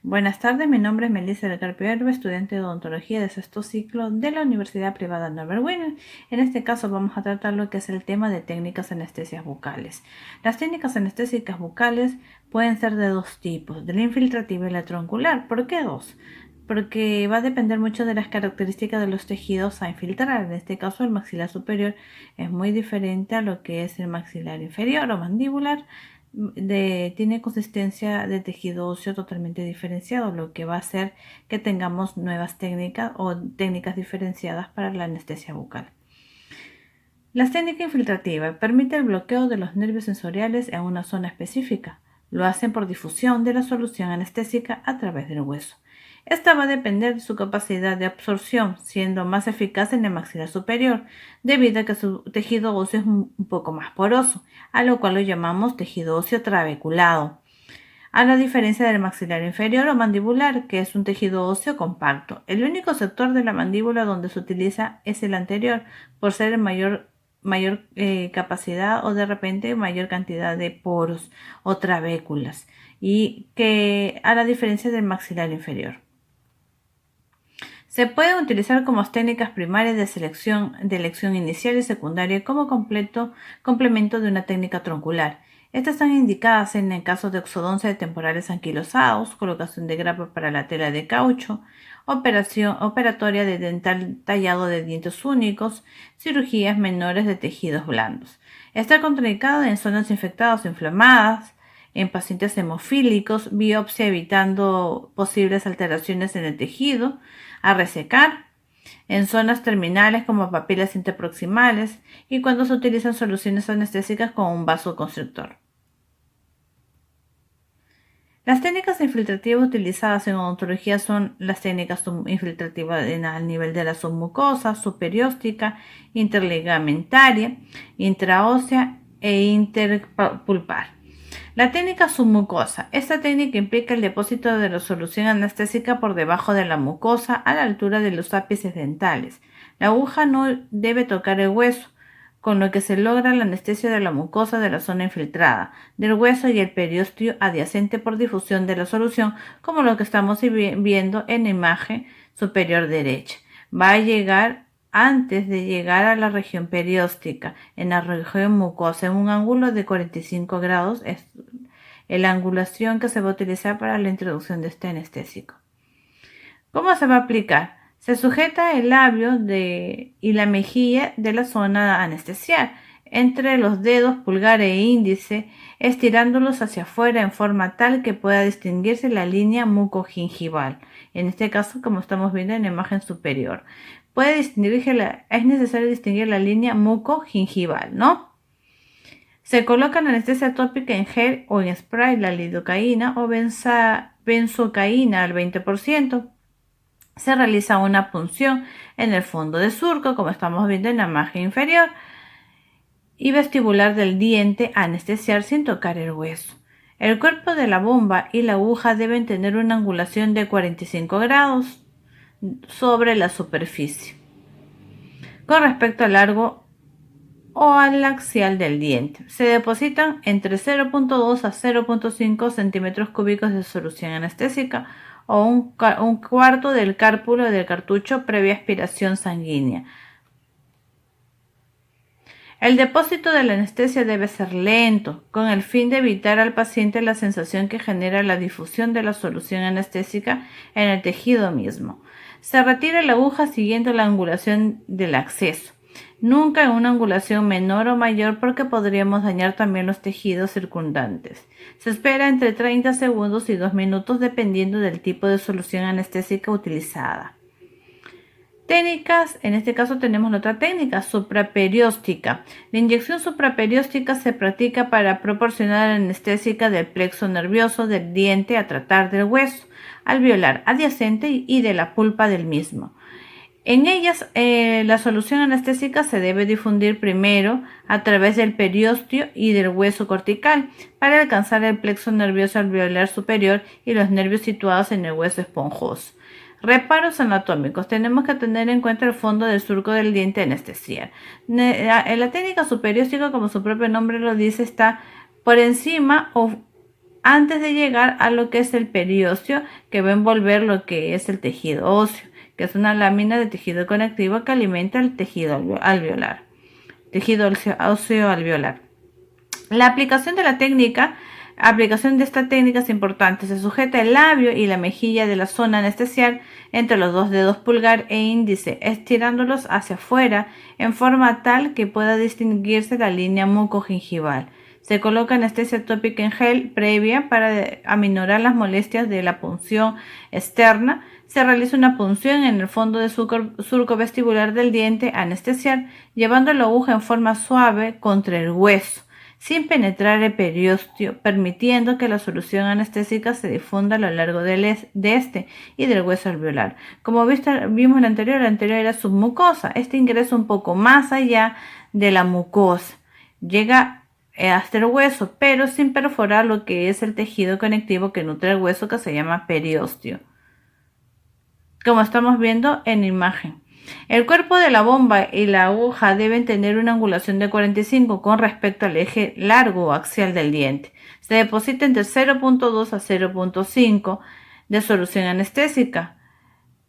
Buenas tardes, mi nombre es Melissa del Carpio Herbe, estudiante de odontología de sexto ciclo de la Universidad Privada Norbert Wiener. En este caso vamos a tratar lo que es el tema de técnicas anestesias bucales. Las técnicas anestésicas bucales pueden ser de dos tipos, de la infiltrativa y la troncular. ¿Por qué dos? Porque va a depender mucho de las características de los tejidos a infiltrar. En este caso el maxilar superior es muy diferente a lo que es el maxilar inferior o mandibular. Tiene consistencia de tejido óseo totalmente diferenciado, lo que va a hacer que tengamos nuevas técnicas o técnicas diferenciadas para la anestesia bucal. La técnica infiltrativa permite el bloqueo de los nervios sensoriales en una zona específica. Lo hacen por difusión de la solución anestésica a través del hueso. Esta va a depender de su capacidad de absorción, siendo más eficaz en el maxilar superior, debido a que su tejido óseo es un poco más poroso, a lo cual lo llamamos tejido óseo trabeculado, a la diferencia del maxilar inferior o mandibular, que es un tejido óseo compacto. El único sector de la mandíbula donde se utiliza es el anterior, por ser el mayor capacidad o de repente mayor cantidad de poros o trabéculas, y que a la diferencia del maxilar inferior. Se pueden utilizar como técnicas primarias de elección inicial y secundaria como complemento de una técnica troncular. Estas están indicadas en el caso de exodoncia de temporales anquilosados, colocación de grapa para la tela de caucho, operación operatoria de dental tallado de dientes únicos, cirugías menores de tejidos blandos. Está contraindicada en zonas infectadas o inflamadas, en pacientes hemofílicos, biopsia evitando posibles alteraciones en el tejido, a resecar, en zonas terminales como papilas interproximales y cuando se utilizan soluciones anestésicas con un vasoconstrictor. Las técnicas infiltrativas utilizadas en odontología son las técnicas infiltrativas al nivel de la submucosa, superióstica, interligamentaria, intraósea e interpulpar. La técnica submucosa. Esta técnica implica el depósito de la solución anestésica por debajo de la mucosa a la altura de los ápices dentales. La aguja no debe tocar el hueso, con lo que se logra la anestesia de la mucosa de la zona infiltrada, del hueso y el periósteo adyacente por difusión de la solución, como lo que estamos viendo en la imagen superior derecha. Va a llegar antes de llegar a la región perióstica, en la región mucosa, en un ángulo de 45 grados, es la angulación que se va a utilizar para la introducción de este anestésico. ¿Cómo se va a aplicar? Se sujeta el labio y la mejilla de la zona anestesial entre los dedos pulgar e índice, estirándolos hacia afuera en forma tal que pueda distinguirse la línea mucogingival. En este caso, como estamos viendo en la imagen superior, es necesario distinguir la línea mucogingival, ¿no? Se coloca la anestesia tópica en gel o en spray, la lidocaína o benzocaína al 20%. Se realiza una punción en el fondo de surco, como estamos viendo en la imagen inferior, y vestibular del diente a anestesiar sin tocar el hueso. El cuerpo de la bomba y la aguja deben tener una angulación de 45 grados sobre la superficie con respecto al largo o al axial del diente. Se depositan entre 0.2 a 0.5 centímetros cúbicos de solución anestésica o un cuarto del cárpulo del cartucho previa aspiración sanguínea. El depósito de la anestesia debe ser lento, con el fin de evitar al paciente la sensación que genera la difusión de la solución anestésica en el tejido mismo. Se retira la aguja siguiendo la angulación del acceso, nunca en una angulación menor o mayor porque podríamos dañar también los tejidos circundantes. Se espera entre 30 segundos y 2 minutos dependiendo del tipo de solución anestésica utilizada. Técnicas, en este caso tenemos la otra técnica, supraperióstica. La inyección supraperióstica se practica para proporcionar anestésica del plexo nervioso del diente a tratar del hueso alveolar adyacente y de la pulpa del mismo. En ellas, la solución anestésica se debe difundir primero a través del periósteo y del hueso cortical para alcanzar el plexo nervioso alveolar superior y los nervios situados en el hueso esponjoso. Reparos anatómicos. Tenemos que tener en cuenta el fondo del surco del diente anestesiar. En la técnica superióstica, como su propio nombre lo dice, está por encima o antes de llegar a lo que es el periósteo, que va a envolver lo que es el tejido óseo, que es una lámina de tejido conectivo que alimenta el tejido alveolar, tejido óseo alveolar. La aplicación de esta técnica es importante. Se sujeta el labio y la mejilla de la zona anestesial entre los dos dedos pulgar e índice, estirándolos hacia afuera en forma tal que pueda distinguirse la línea mucogingival. Se coloca anestesia tópica en gel previa para aminorar las molestias de la punción externa. Se realiza una punción en el fondo del surco vestibular del diente anestesial, llevando la aguja en forma suave contra el hueso, sin penetrar el periósteo, permitiendo que la solución anestésica se difunda a lo largo de este y del hueso alveolar. Como vimos la anterior era submucosa. Este ingresa un poco más allá de la mucosa. Llega hasta el hueso, pero sin perforar lo que es el tejido conectivo que nutre el hueso, que se llama periósteo, como estamos viendo en imagen. El cuerpo de la bomba y la aguja deben tener una angulación de 45 con respecto al eje largo o axial del diente. Se deposita entre 0.2 a 0.5 de solución anestésica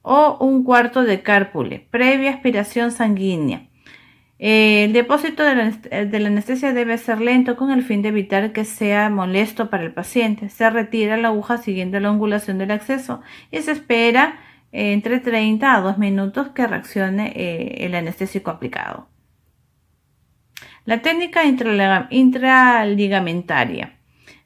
o un cuarto de cárpule, previa aspiración sanguínea. El depósito de la anestesia debe ser lento con el fin de evitar que sea molesto para el paciente. Se retira la aguja siguiendo la angulación del acceso y se espera entre 30 a 2 minutos que reaccione el anestésico aplicado. La técnica intraligamentaria.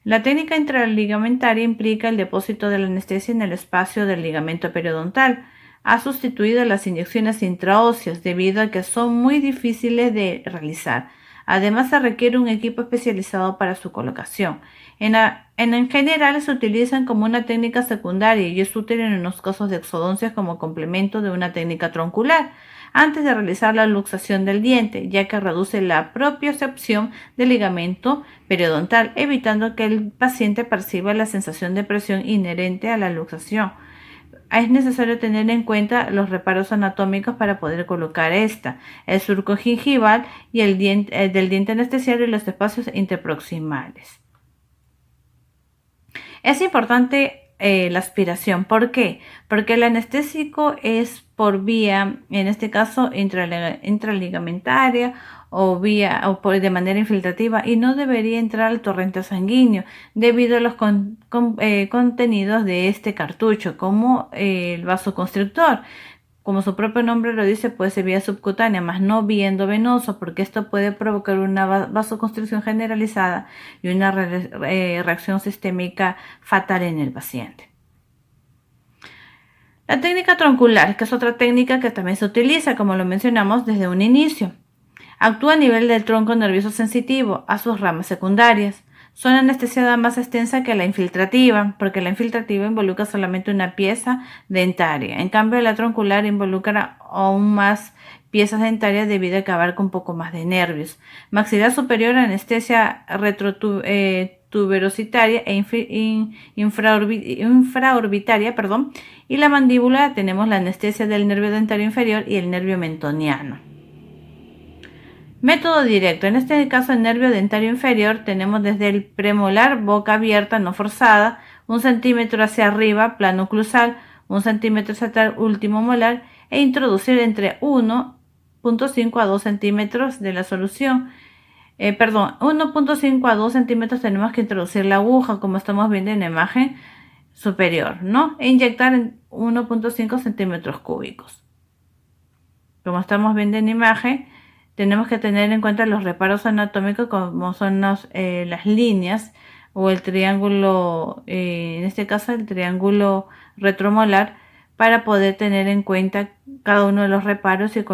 La técnica intraligamentaria implica el depósito de la anestesia en el espacio del ligamento periodontal. Ha sustituido las inyecciones intraóseas debido a que son muy difíciles de realizar. Además, se requiere un equipo especializado para su colocación. En general, se utilizan como una técnica secundaria y es útil en unos casos de exodoncias como complemento de una técnica troncular, antes de realizar la luxación del diente, ya que reduce la propiocepción del ligamento periodontal, evitando que el paciente perciba la sensación de presión inherente a la luxación. Es necesario tener en cuenta los reparos anatómicos para poder colocar el surco gingival y el del diente anestesiado y los espacios interproximales. Es importante la aspiración. ¿Por qué? Porque el anestésico es por vía, en este caso, intraligamentaria o de manera infiltrativa, y no debería entrar al torrente sanguíneo debido a los contenidos de este cartucho, como el vasoconstrictor. Como su propio nombre lo dice, puede ser vía subcutánea, más no vía endovenosa, porque esto puede provocar una vasoconstricción generalizada y una reacción sistémica fatal en el paciente. La técnica troncular, que es otra técnica que también se utiliza, como lo mencionamos desde un inicio. Actúa a nivel del tronco nervioso sensitivo, a sus ramas secundarias. Son anestesiada más extensa que la infiltrativa, porque la infiltrativa involucra solamente una pieza dentaria. En cambio, la troncular involucra aún más piezas dentarias debido a que abarca un poco más de nervios. Maxilar superior, anestesia retrotuberositaria e infraorbitaria, y la mandíbula tenemos la anestesia del nervio dentario inferior y el nervio mentoniano. Método directo. En este caso, el nervio dentario inferior tenemos desde el premolar, boca abierta, no forzada, 1 centímetro hacia arriba, plano oclusal, 1 centímetro hacia el último molar, e introducir entre 1.5 a 2 centímetros de la solución. 1.5 a 2 centímetros tenemos que introducir la aguja, como estamos viendo en la imagen superior, ¿no? E inyectar en 1.5 centímetros cúbicos. Como estamos viendo en la imagen, tenemos que tener en cuenta los reparos anatómicos, como son las líneas o el triángulo, en este caso el triángulo retromolar, para poder tener en cuenta cada uno de los reparos y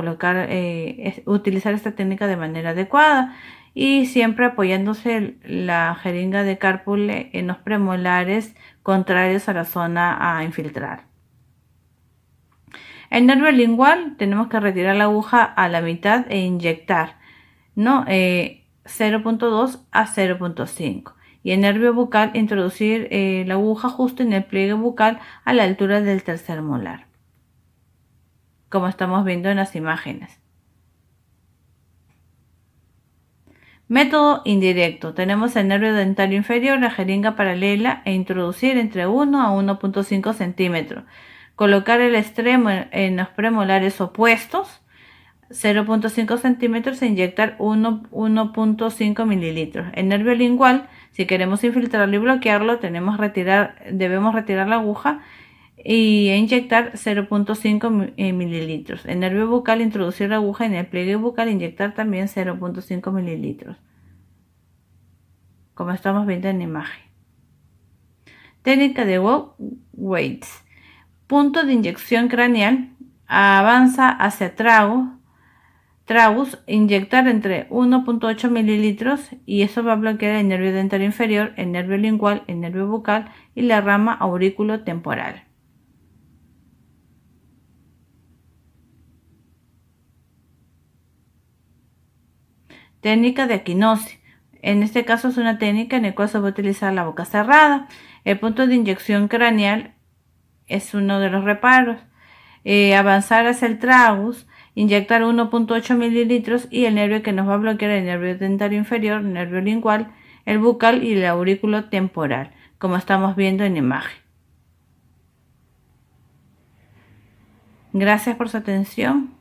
utilizar esta técnica de manera adecuada, y siempre apoyándose la jeringa de cárpule en los premolares contrarios a la zona a infiltrar. El nervio lingual tenemos que retirar la aguja a la mitad e inyectar, ¿no? 0.2 a 0.5. Y el nervio bucal, introducir la aguja justo en el pliegue bucal a la altura del tercer molar, como estamos viendo en las imágenes. Método indirecto. Tenemos el nervio dentario inferior, la jeringa paralela e introducir entre 1 a 1.5 centímetros. Colocar el extremo en los premolares opuestos, 0.5 centímetros, e inyectar 1.5 mililitros. El nervio lingual, si queremos infiltrarlo y bloquearlo, debemos retirar la aguja e inyectar 0.5 mililitros. El nervio bucal, introducir la aguja en el pliegue bucal e inyectar también 0.5 mililitros, como estamos viendo en la imagen. Técnica de Weiss. Punto de inyección craneal. Avanza hacia tragus, inyectar entre 1.8 mililitros y eso va a bloquear el nervio dentario inferior, el nervio lingual, el nervio bucal y la rama auriculotemporal. Técnica de aquinosis. En este caso es una técnica en la cual se va a utilizar la boca cerrada. El punto de inyección craneal es uno de los reparos. Avanzar hacia el tragus, inyectar 1.8 mililitros y el nervio que nos va a bloquear el nervio dentario inferior, el nervio lingual, el bucal y el aurículo temporal, como estamos viendo en la imagen. Gracias por su atención.